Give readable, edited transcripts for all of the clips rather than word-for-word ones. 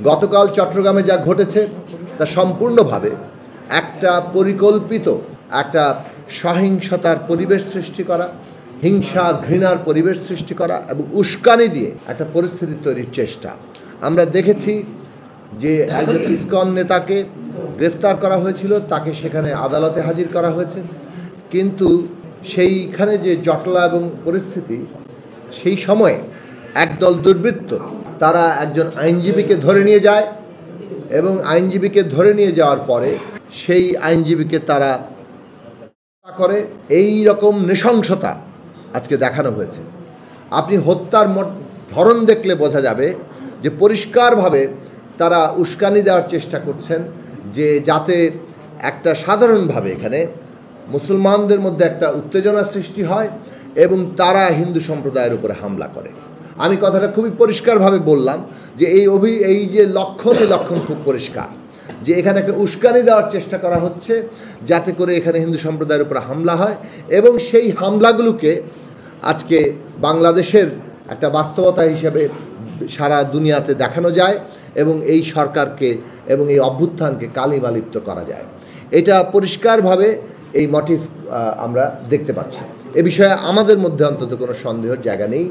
গতকাল চট্টগ্রামে যা ঘটেছে তা সম্পূর্ণভাবে একটা পরিকল্পিত একটা সহিংসতার পরিবেশ সৃষ্টি করা, হিংসা ঘৃণার পরিবেশ সৃষ্টি করা এবং উস্কানি দিয়ে একটা পরিস্থিতি তৈরির চেষ্টা। আমরা দেখেছি যে একজন ইসকন নেতাকে গ্রেফতার করা হয়েছিল, তাকে সেখানে আদালতে হাজির করা হয়েছে, কিন্তু সেইখানে যে জটলা এবং পরিস্থিতি, সেই সময়ে একদল দুর্বৃত্ত তারা একজন আইনজীবীকে ধরে নিয়ে যায় এবং আইনজীবীকে ধরে নিয়ে যাওয়ার পরে সেই আইনজীবীকে তারা করে। এই রকম নৃশংসতা আজকে দেখানো হয়েছে। আপনি হত্যার ধরন দেখলে বোঝা যাবে যে পরিষ্কারভাবে তারা উস্কানি দেওয়ার চেষ্টা করছেন, যে যাতে একটা সাধারণভাবে এখানে মুসলমানদের মধ্যে একটা উত্তেজনা সৃষ্টি হয় এবং তারা হিন্দু সম্প্রদায়ের উপরে হামলা করে। আমি কথাটা খুবই পরিষ্কারভাবে বললাম যে এই যে লক্ষণ খুব পরিষ্কার, যে এখানে একটা উস্কানি দেওয়ার চেষ্টা করা হচ্ছে যাতে করে এখানে হিন্দু সম্প্রদায়ের উপরে হামলা হয় এবং সেই হামলাগুলোকে আজকে বাংলাদেশের একটা বাস্তবতা হিসেবে সারা দুনিয়াতে দেখানো যায় এবং এই সরকারকে এবং এই অভ্যুত্থানকে কালিমালিপ্ত করা যায়। এটা পরিষ্কারভাবে এই মোটিভ আমরা দেখতে পাচ্ছি। এ বিষয়ে আমাদের মধ্যে অন্তত কোনো সন্দেহের জায়গা নেই।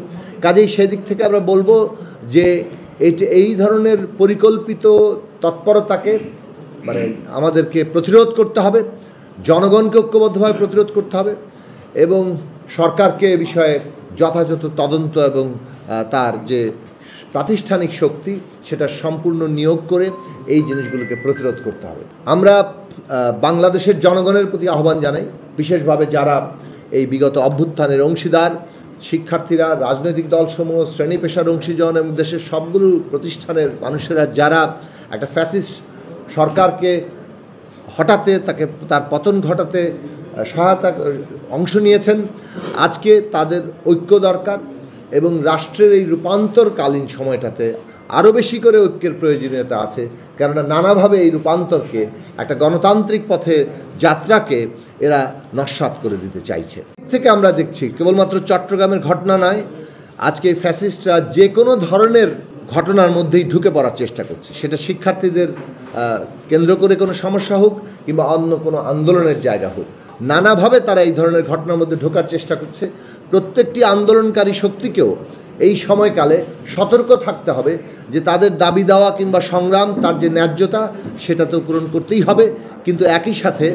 কাজেই সেদিক থেকে আমরা বলবো যে এই ধরনের পরিকল্পিত তৎপরতাকে আমাদেরকে প্রতিরোধ করতে হবে, জনগণকে ঐক্যবদ্ধভাবে প্রতিরোধ করতে হবে এবং সরকারকে এ বিষয়ে যথাযথ তদন্ত এবং তার যে প্রাতিষ্ঠানিক শক্তি সেটা সম্পূর্ণ নিয়োগ করে এই জিনিসগুলোকে প্রতিরোধ করতে হবে। আমরা বাংলাদেশের জনগণের প্রতি আহ্বান জানাই, বিশেষভাবে যারা এই বিগত অভ্যুত্থানের অংশীদার, শিক্ষার্থীরা, রাজনৈতিক দলসমূহ, শ্রেণী পেশার অংশীজন এবং দেশের সবগুলো প্রতিষ্ঠানের মানুষেরা যারা একটা ফ্যাসিস্ট সরকারকে হটাতে, তার পতন ঘটাতে সহায়তা অংশ নিয়েছেন, আজকে তাদের ঐক্য দরকার এবং রাষ্ট্রের এই রূপান্তরকালীন সময়টাতে আরও বেশি করে ঐক্যের প্রয়োজনীয়তা আছে। কেননা নানাভাবে এই রূপান্তরকে একটা গণতান্ত্রিক পথে যাত্রাকে এরা নস্যাৎ করে দিতে চাইছে। থেকে আমরা দেখছি কেবলমাত্র চট্টগ্রামের ঘটনা নয়, আজকে ফ্যাসিস্টরা যে কোনো ধরনের ঘটনার মধ্যেই ঢুকে পড়ার চেষ্টা করছে, সেটা শিক্ষার্থীদের কেন্দ্র করে কোনো সমস্যা হোক কিংবা অন্য কোনো আন্দোলনের জায়গা হোক, নানাভাবে তারা এই ধরনের ঘটনার মধ্যে ঢোকার চেষ্টা করছে। প্রত্যেকটি আন্দোলনকারী শক্তিকেও এই সময়কালে সতর্ক থাকতে হবে যে তাদের দাবি দেওয়া কিংবা সংগ্রাম, তার যে ন্যায্যতা সেটা তো পূরণ করতেই হবে, কিন্তু একই সাথে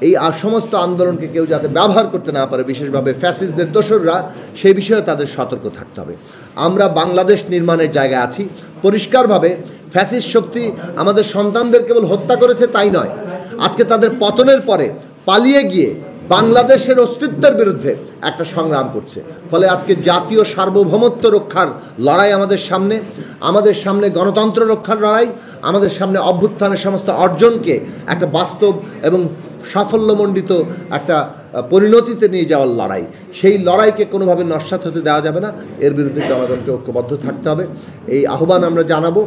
এই সমস্ত আন্দোলনকে কেউ যাতে ব্যবহার করতে না পারে, বিশেষভাবে ফ্যাসিস্টদের দোসররা, সেই বিষয়ে তাদের সতর্ক থাকতে হবে। আমরা বাংলাদেশ নির্মাণের জায়গায় আছি। পরিষ্কারভাবে ফ্যাসিস্ট শক্তি আমাদের সন্তানদের কেবল হত্যা করেছে তাই নয়, আজকে তাদের পতনের পরে পালিয়ে গিয়ে বাংলাদেশের অস্তিত্বের বিরুদ্ধে একটা সংগ্রাম করছে। ফলে আজকে জাতীয় সার্বভৌমত্ব রক্ষার লড়াই আমাদের সামনে গণতন্ত্র রক্ষার লড়াই, আমাদের সামনে অভ্যুত্থানের সমস্ত অর্জনকে একটা বাস্তব এবং সাফল্যমণ্ডিত একটা পরিণতিতে নিয়ে যাওয়ার লড়াই। সেই লড়াইকে কোনোভাবে নস্যাৎ হতে দেওয়া যাবে না, এর বিরুদ্ধে জনগণকে ঐক্যবদ্ধ থাকতে হবে। এই আহ্বান আমরা জানাবো।